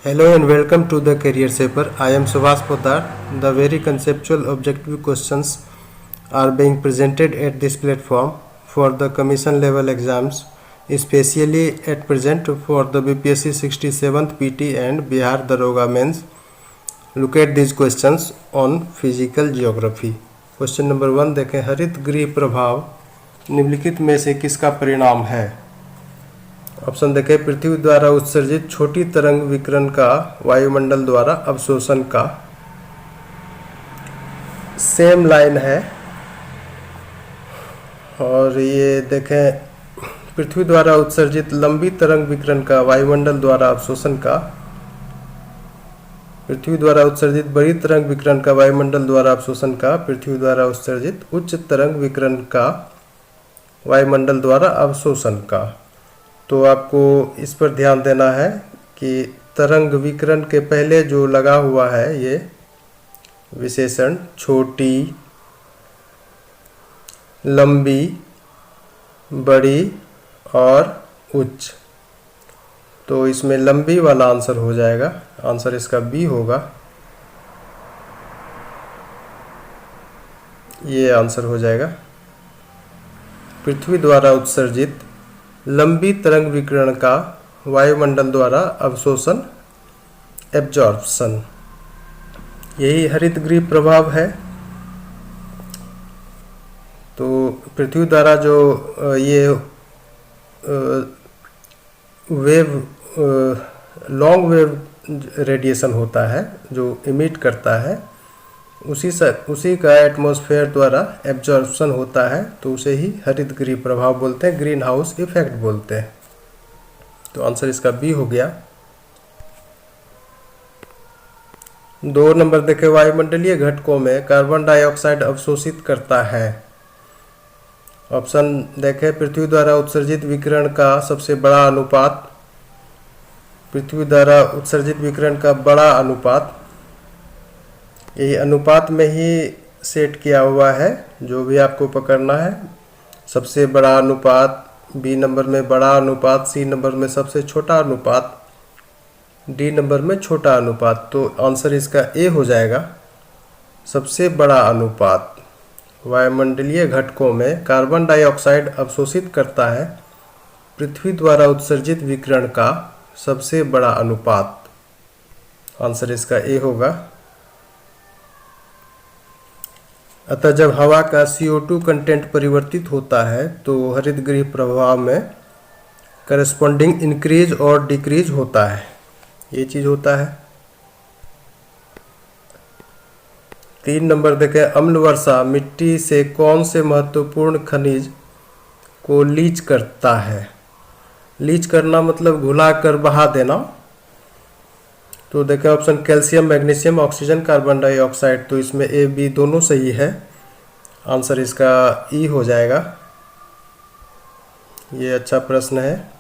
Hello and welcome to the Career Shaper. I am Subhas Poddar. The very conceptual objective questions are being presented at this platform for the commission level exams, especially at present for the BPSC 67th PT and Bihar Daroga Mains. Look at these questions on physical geography. Question number 1 देखें, हरित गृह प्रभाव निम्नलिखित में से किसका परिणाम है? ऑप्शन देखें, पृथ्वी द्वारा उत्सर्जित छोटी तरंग विकिरण का वायुमंडल द्वारा अवशोषण का। सेम लाइन है और ये देखें, पृथ्वी द्वारा उत्सर्जित लंबी तरंग विकिरण का वायुमंडल द्वारा अवशोषण का। पृथ्वी द्वारा उत्सर्जित बड़ी तरंग विकिरण का वायुमंडल द्वारा अवशोषण का। पृथ्वी द्वारा उत्सर्जित उच्च तरंग विकिरण का वायुमंडल द्वारा अवशोषण का। तो आपको इस पर ध्यान देना है कि तरंग विकिरण के पहले जो लगा हुआ है ये विशेषण छोटी, लंबी, बड़ी और उच्च, तो इसमें लंबी वाला आंसर हो जाएगा। आंसर इसका बी होगा। ये आंसर हो जाएगा। पृथ्वी द्वारा उत्सर्जित लंबी तरंग विकिरण का वायुमंडल द्वारा अवशोषण, एब्जॉर्प्शन, यही हरित गृह प्रभाव है। तो पृथ्वी द्वारा जो ये लॉन्ग वेव रेडिएशन होता है जो इमिट करता है, उसी का एटमॉस्फेयर द्वारा एब्जॉर्प्शन होता है, तो उसे ही हरित गृह प्रभाव बोलते हैं, ग्रीन हाउस इफेक्ट बोलते हैं। तो आंसर इसका बी हो गया। 2 नंबर देखें, वायुमंडलीय घटकों में कार्बन डाइऑक्साइड अवशोषित करता है। ऑप्शन देखें, पृथ्वी द्वारा उत्सर्जित विकिरण का सबसे बड़ा अनुपात। पृथ्वी द्वारा उत्सर्जित विकिरण का बड़ा अनुपात, यही अनुपात में ही सेट किया हुआ है, जो भी आपको पकड़ना है। सबसे बड़ा अनुपात, बी नंबर में बड़ा अनुपात, सी नंबर में सबसे छोटा अनुपात, डी नंबर में छोटा अनुपात। तो आंसर इसका ए हो जाएगा, सबसे बड़ा अनुपात। वायुमंडलीय घटकों में कार्बन डाइऑक्साइड अवशोषित करता है पृथ्वी द्वारा उत्सर्जित विकिरण का सबसे बड़ा अनुपात। आंसर इसका ए होगा। अतः जब हवा का CO2 कंटेंट परिवर्तित होता है तो हरित गृह प्रभाव में करस्पॉन्डिंग इंक्रीज और डिक्रीज होता है, ये चीज होता है। 3 नंबर देखें, अम्ल वर्षा मिट्टी से कौन से महत्वपूर्ण खनिज को लीच करता है? लीच करना मतलब घुला कर बहा देना। तो देखें option, calcium, magnesium, oxygen, carbon dioxide. तो इसमें ए बी दोनों सही है। आंसर इसका ई हो जाएगा। ये अच्छा प्रश्न है,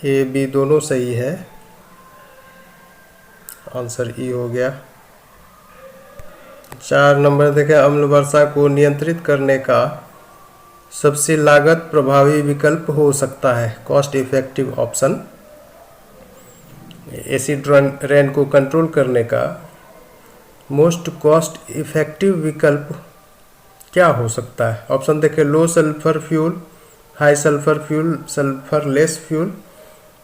ए बी दोनों सही है। आंसर ई हो गया। 4 नंबर देखें, अम्ल वर्षा को नियंत्रित करने का सबसे लागत प्रभावी विकल्प हो सकता है, cost effective option. Acid rain को कंट्रोल करने का मोस्ट कॉस्ट इफेक्टिव विकल्प क्या हो सकता है? ऑप्शन देखें, low sulphur fuel, high sulphur fuel, sulphur less fuel,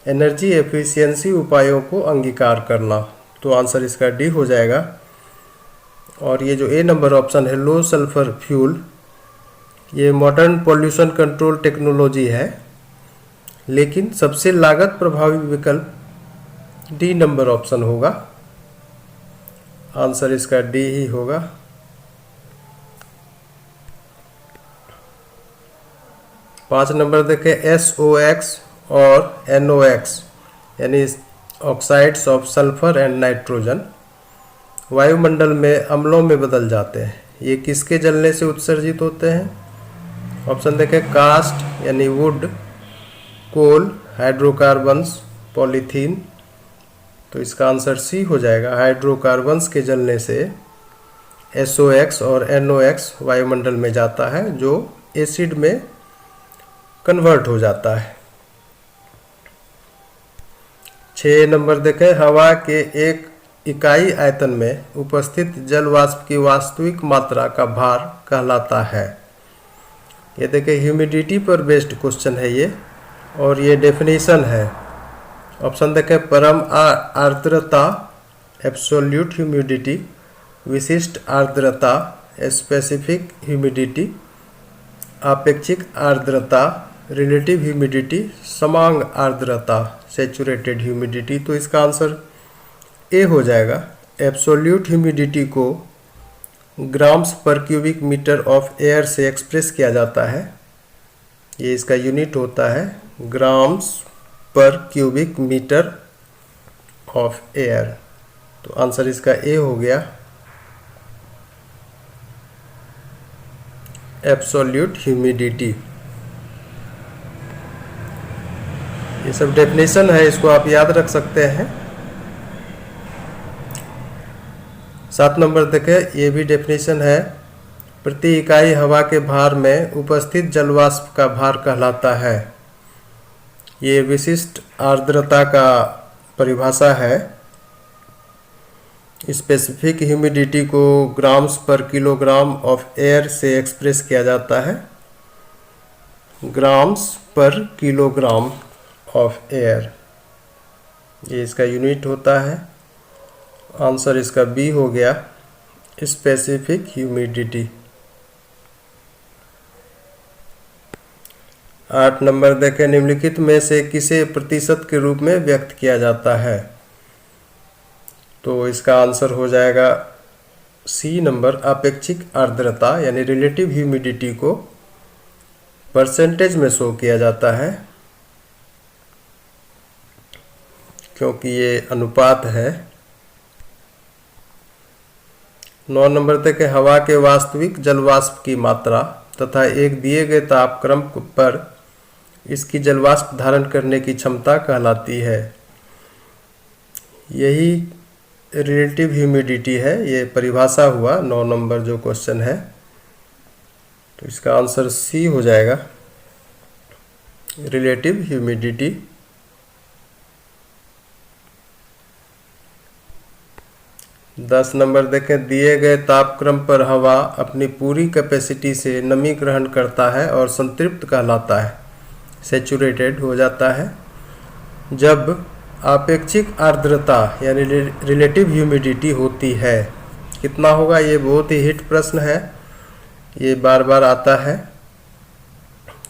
energy efficiency उपायों को अंगीकार करना। तो आंसर इसका डी हो जाएगा। और ये जो ए नंबर ऑप्शन है, लो सल्फर फ्यूल, ये मॉडर्न पॉल्यूशन कंट्रोल टेक्नोलॉजी है, लेकिन सबसे लागत प्रभावी विकल्प डी नंबर ऑप्शन होगा। आंसर इसका डी ही होगा। 5 नंबर देखें, SOX और NOx यानी oxides of sulphur and nitrogen वायुमंडल में अम्लों में बदल जाते हैं। ये किसके जलने से उत्सर्जित होते हैं? ऑप्शन देखें, कास्ट यानी वुड, कोल, हाइड्रोकार्बन्स, पॉलीथीन। तो इसका आंसर सी हो जाएगा। हाइड्रोकार्बन्स के जलने से SOX और NOx वायुमंडल में जाता है, जो एसिड में कन्वर्ट हो जाता है। 6 नंबर देखें, हवा के एक इकाई आयतन में उपस्थित जल वाष्प की वास्तविक मात्रा का भार कहलाता है। ये देखें ह्यूमिडिटी पर बेस्ड क्वेश्चन है ये, और ये डेफिनेशन है। ऑप्शन देखें, परम आर्द्रता एब्सोल्यूट ह्यूमिडिटी, विशिष्ट आर्द्रता स्पेसिफिक ह्यूमिडिटी, आपेक्षिक आर्द्रता रिलेटिव ह्यूमिडिटी, समांग आर्द्रता सैचुरेटेड ह्यूमिडिटी। तो इसका आंसर ए हो जाएगा। एब्सोल्यूट ह्यूमिडिटी को ग्राम्स पर क्यूबिक मीटर ऑफ एयर से एक्सप्रेस किया जाता है। ये इसका यूनिट होता है ग्राम्स पर क्यूबिक मीटर ऑफ एयर। तो आंसर इसका ए हो गया, एब्सोल्यूट ह्यूमिडिटी। ये सब डेफिनेशन है, इसको आप याद रख सकते हैं। 7 नंबर देखें, ये भी डेफिनेशन है। प्रति इकाई हवा के भार में उपस्थित जलवाष्प का भार कहलाता है। ये विशिष्ट आर्द्रता का परिभाषा है। स्पेसिफिक ह्यूमिडिटी को ग्राम्स पर किलोग्राम ऑफ एयर से एक्सप्रेस किया जाता है। ग्राम्स पर किलोग्राम ऑफ एयर, ये इसका यूनिट होता है। आंसर इसका बी हो गया, स्पेसिफिक ह्यूमिडिटी। 8 नंबर देखें, निम्नलिखित में से किसे प्रतिशत के रूप में व्यक्त किया जाता है? तो इसका आंसर हो जाएगा सी नंबर, अपेक्षिक आर्द्रता यानी रिलेटिव ह्यूमिडिटी को परसेंटेज में शो किया जाता है, क्योंकि ये अनुपात है। 9 नंबर तक हवा के वास्तविक जलवाष्प की मात्रा तथा एक दिए गए तापक्रम पर इसकी जलवाष्प धारण करने की क्षमता कहलाती है। यही रिलेटिव ह्यूमिडिटी है, ये परिभाषा हुआ 9 नंबर जो क्वेश्चन है। तो इसका आंसर सी हो जाएगा, रिलेटिव ह्यूमिडिटी। 10 नंबर देखें, दिए गए तापक्रम पर हवा अपनी पूरी कैपेसिटी से नमी ग्रहण करता है और संतृप्त कहलाता है, सैचुरेटेड हो जाता है। जब आपेक्षिक आर्द्रता यानी रिलेटिव ह्यूमिडिटी होती है, कितना होगा? ये बहुत ही हिट प्रश्न है, ये बार बार आता है।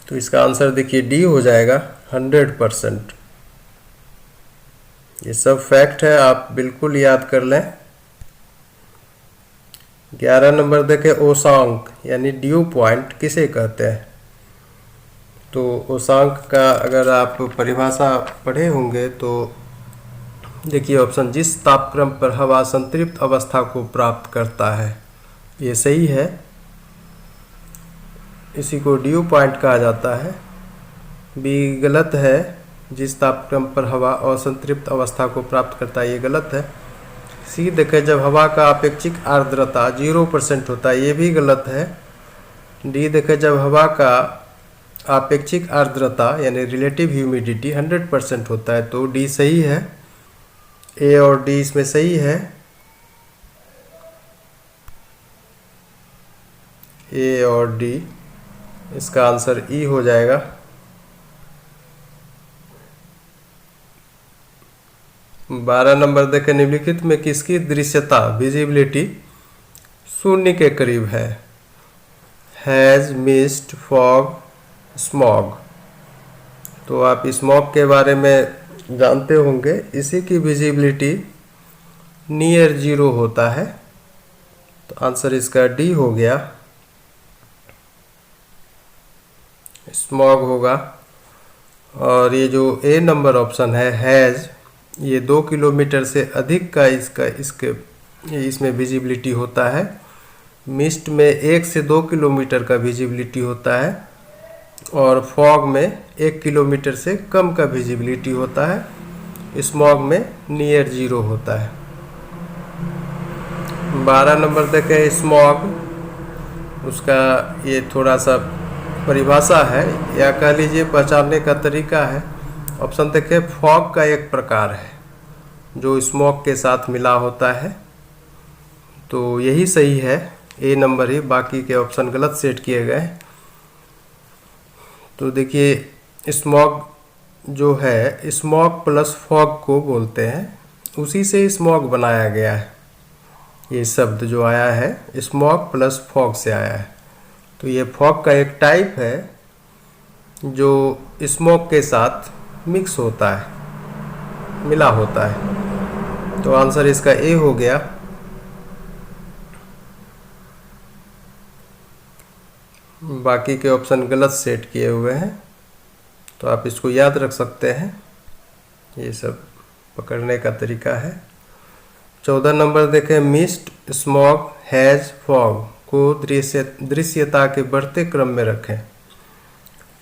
तो इसका आंसर देखिए डी हो जाएगा, 100%। ये सब फैक्ट है, आप बिल्कुल याद कर लें। 11 नंबर देखें, ओसांक यानी ड्यू पॉइंट किसे कहते हैं? तो ओसांक का अगर आप परिभाषा पढ़े होंगे तो देखिए ऑप्शन, जिस तापक्रम पर हवा संतृप्त अवस्था को प्राप्त करता है, ये सही है। इसी को ड्यू पॉइंट कहा जाता है। बी गलत है, जिस तापक्रम पर हवा असंतृप्त अवस्था को प्राप्त करता है, ये गलत है। सी देखें, जब हवा का अपेक्षिक आर्द्रता 0% होता है, ये भी गलत है। डी देखें, जब हवा का आपेक्षिक आर्द्रता यानी रिलेटिव ह्यूमिडिटी 100% होता है, तो डी सही है। ए और डी इसमें सही है। ए और डी, इसका आंसर ई हो जाएगा। बारह नंबर देखें, निम्नलिखित में किसकी दृश्यता विजिबिलिटी 0 के करीब है? Has, mist, fog, smog. तो आप स्मॉग के बारे में जानते होंगे, इसी की विजिबिलिटी नियर 0 होता है। तो आंसर इसका डी हो गया, स्मॉग होगा। और ये जो ए नंबर ऑप्शन है हैज, ये 2 किलोमीटर से अधिक का इसमें विजिबिलिटी होता है। मिस्ट में 1 से 2 किलोमीटर का विजिबिलिटी होता है, और फॉग में 1 किलोमीटर से कम का विजिबिलिटी होता है। स्मॉग में नियर 0 होता है। 12 नंबर देखें, स्मॉग, उसका ये थोड़ा सा परिभाषा है या कह लीजिए पहचानने का तरीका है। ऑप्शन देखें, फॉग का एक प्रकार है। जो स्मोक के साथ मिला होता है। तो यही सही है, ए नंबर ही, बाकी के ऑप्शन गलत सेट किए गए। तो देखिए स्मॉग जो है, स्मॉग प्लस फॉग को बोलते हैं, उसी से स्मॉग बनाया गया है। ये शब्द जो आया है स्मॉग प्लस फॉग से आया है। तो ये फॉग का एक टाइप है जो स्मोक के साथ मिक्स होता है, मिला होता है। तो आंसर इसका ए हो गया। बाकी के ऑप्शन गलत सेट किए हुए हैं, तो आप इसको याद रख सकते हैं। ये सब पकड़ने का तरीका है। 14 नंबर देखें, मिस्ट, स्मॉग, हैज, फॉग को दृश्यता के बढ़ते क्रम में रखें,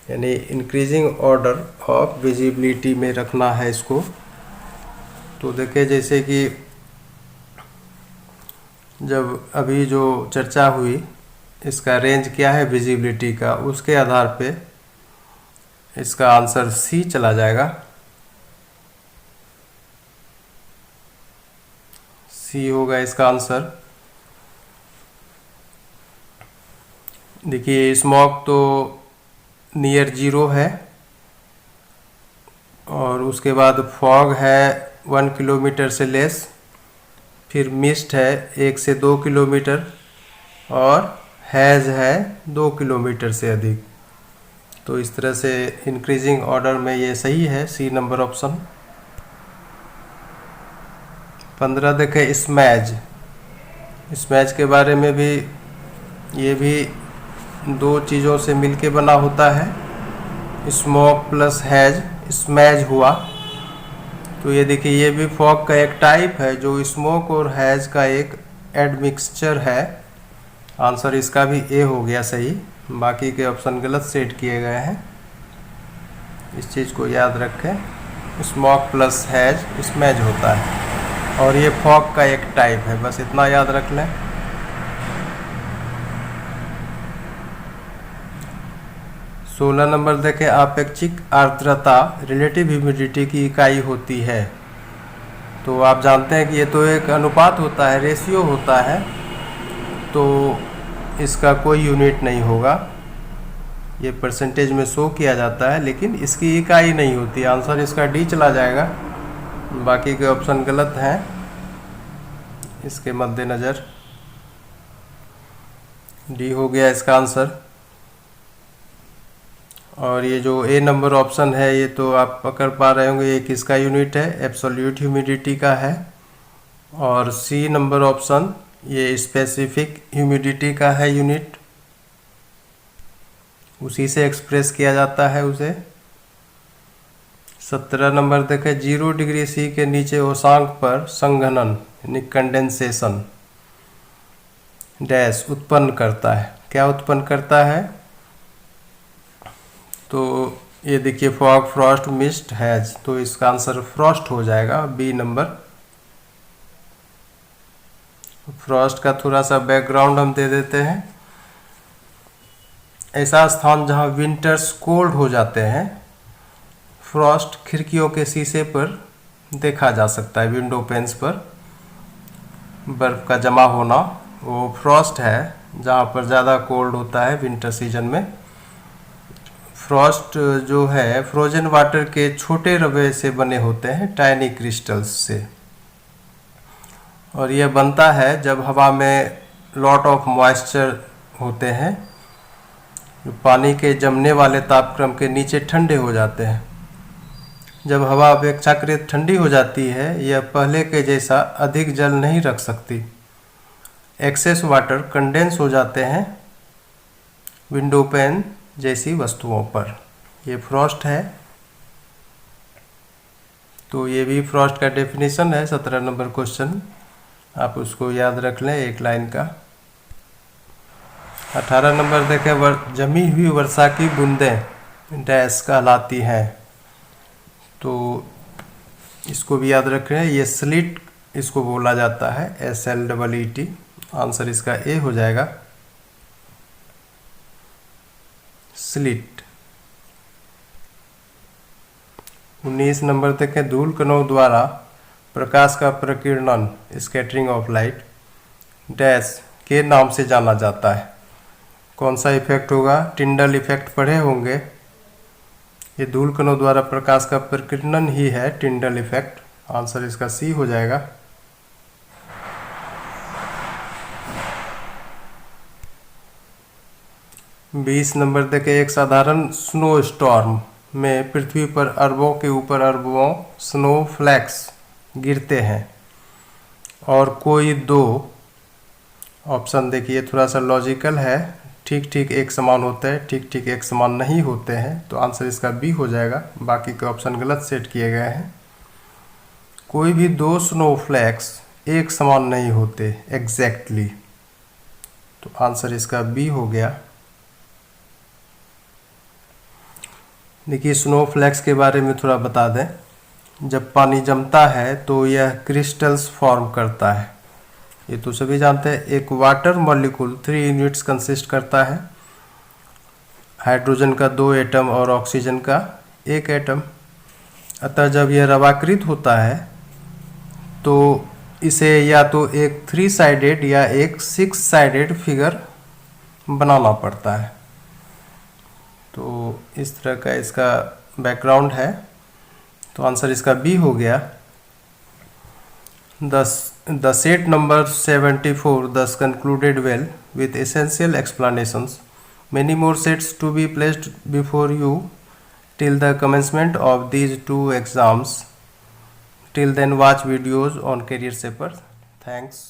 यानी इंक्रीजिंग ऑर्डर ऑफ विजिबिलिटी में रखना है इसको। तो देखें जैसे कि जब अभी जो चर्चा हुई, इसका रेंज क्या है विजिबिलिटी का, उसके आधार पे इसका आंसर सी चला जाएगा। सी होगा इसका आंसर। देखिए स्मॉग तो नियर जीरो है, और उसके बाद फॉग है 1 किलोमीटर से लेस, फिर मिस्ट है 1 से 2 किलोमीटर, और हैज़ है 2 किलोमीटर से अधिक। तो इस तरह से इंक्रीजिंग ऑर्डर में ये सही है, सी नंबर ऑप्शन। 15 देखें, स्मैज। स्मैज के बारे में भी, ये भी दो चीज़ों से मिलके बना होता है, स्मोक प्लस हैज, स्मैज हुआ। तो ये देखिए ये भी फॉग का एक टाइप है जो स्मोक और हैज का एक एडमिक्सचर है। आंसर इसका भी ए हो गया सही। बाकी के ऑप्शन गलत सेट किए गए हैं, इस चीज़ को याद रखें। स्मोक प्लस हैज स्मैज होता है, और ये फॉग का एक टाइप है, बस इतना याद रख लें। 16 नंबर देखें, आपेक्षिक आर्द्रता रिलेटिव ह्यूमिडिटी की इकाई होती है। तो आप जानते हैं कि ये तो एक अनुपात होता है, रेशियो होता है, तो इसका कोई यूनिट नहीं होगा। ये परसेंटेज में शो किया जाता है, लेकिन इसकी इकाई नहीं होती। आंसर इसका डी चला जाएगा। बाकी के ऑप्शन गलत हैं, इसके मद्देनज़र डी हो गया इसका आंसर। और ये जो ए नंबर ऑप्शन है, ये तो आप पकड़ पा रहे होंगे, ये किसका यूनिट है, एब्सोल्यूट ह्यूमिडिटी का है। और सी नंबर ऑप्शन ये स्पेसिफिक ह्यूमिडिटी का है यूनिट, उसी से एक्सप्रेस किया जाता है उसे। 17 नंबर देखें, 0 डिग्री सी के नीचे उष्मांक पर संघनन यानी कंडेंसेशन डैश उत्पन्न करता है। क्या उत्पन्न करता है? तो ये देखिए फॉग, फ्रॉस्ट, मिस्ट, हैज, तो इसका आंसर फ्रॉस्ट हो जाएगा, बी नंबर। फ्रॉस्ट का थोड़ा सा बैकग्राउंड हम दे देते हैं। ऐसा स्थान जहां विंटर्स कोल्ड हो जाते हैं, फ्रॉस्ट खिड़कियों के शीशे पर देखा जा सकता है, विंडो पेन्स पर बर्फ़ का जमा होना, वो फ्रॉस्ट है। जहाँ पर ज़्यादा कोल्ड होता है विंटर सीजन में। फ्रॉस्ट जो है फ्रोजन वाटर के छोटे रवे से बने होते हैं, टाइनी क्रिस्टल्स से, और यह बनता है जब हवा में लॉट ऑफ मॉइस्चर होते हैं, जो पानी के जमने वाले तापक्रम के नीचे ठंडे हो जाते हैं। जब हवा अपेक्षाकृत ठंडी हो जाती है, यह पहले के जैसा अधिक जल नहीं रख सकती। एक्सेस वाटर कंडेंस हो जाते हैं विंडो पैन जैसी वस्तुओं पर। ये फ्रॉस्ट है। तो ये भी फ्रॉस्ट का डेफिनेशन है, 17 नंबर क्वेश्चन, आप उसको याद रख लें, एक लाइन का। 18 नंबर देखें, जमी हुई वर्षा की बूंदें डैश कहलाती हैं। तो इसको भी याद रख रहे हैं, ये स्लिट इसको बोला जाता है, SLEET। आंसर इसका ए हो जाएगा, स्लिट। 19 नंबर देखें, धूल कणों द्वारा प्रकाश का प्रकीर्णन स्कैटरिंग ऑफ लाइट डैश के नाम से जाना जाता है। कौन सा इफेक्ट होगा? टिंडल इफेक्ट पढ़े होंगे। ये धूल कणों द्वारा प्रकाश का प्रकीर्णन ही है टिंडल इफेक्ट। आंसर इसका सी हो जाएगा। बीस नंबर देखे, एक साधारण स्नो स्टॉर्म में पृथ्वी पर अरबों के ऊपर अरबों स्नो फ्लैक्स गिरते हैं और कोई दो ऑप्शन देखिए, थोड़ा सा लॉजिकल है। ठीक ठीक एक समान होते हैं, ठीक ठीक एक समान नहीं होते हैं, तो आंसर इसका बी हो जाएगा। बाकी के ऑप्शन गलत सेट किए गए हैं। कोई भी दो स्नो फ्लैक्स एक समान नहीं होते एग्जैक्टली, तो आंसर इसका बी हो गया। देखिए स्नो फ्लैक्स के बारे में थोड़ा बता दें। जब पानी जमता है तो यह क्रिस्टल्स फॉर्म करता है, ये तो सभी जानते हैं। एक वाटर मॉलिक्यूल 3 यूनिट्स कंसिस्ट करता है, हाइड्रोजन का 2 एटम और ऑक्सीजन का 1 एटम। अतः जब यह रवाकृत होता है तो इसे या तो एक 3 साइडेड या एक 6 साइडेड फिगर बनाना पड़ता है। तो इस तरह का इसका बैकग्राउंड है, तो आंसर इसका बी हो गया। The set number 74 thus concluded well with essential explanations. Many more sets to be placed before you till the commencement of these 2 exams. Till then watch videos on Career Shaper. Thanks.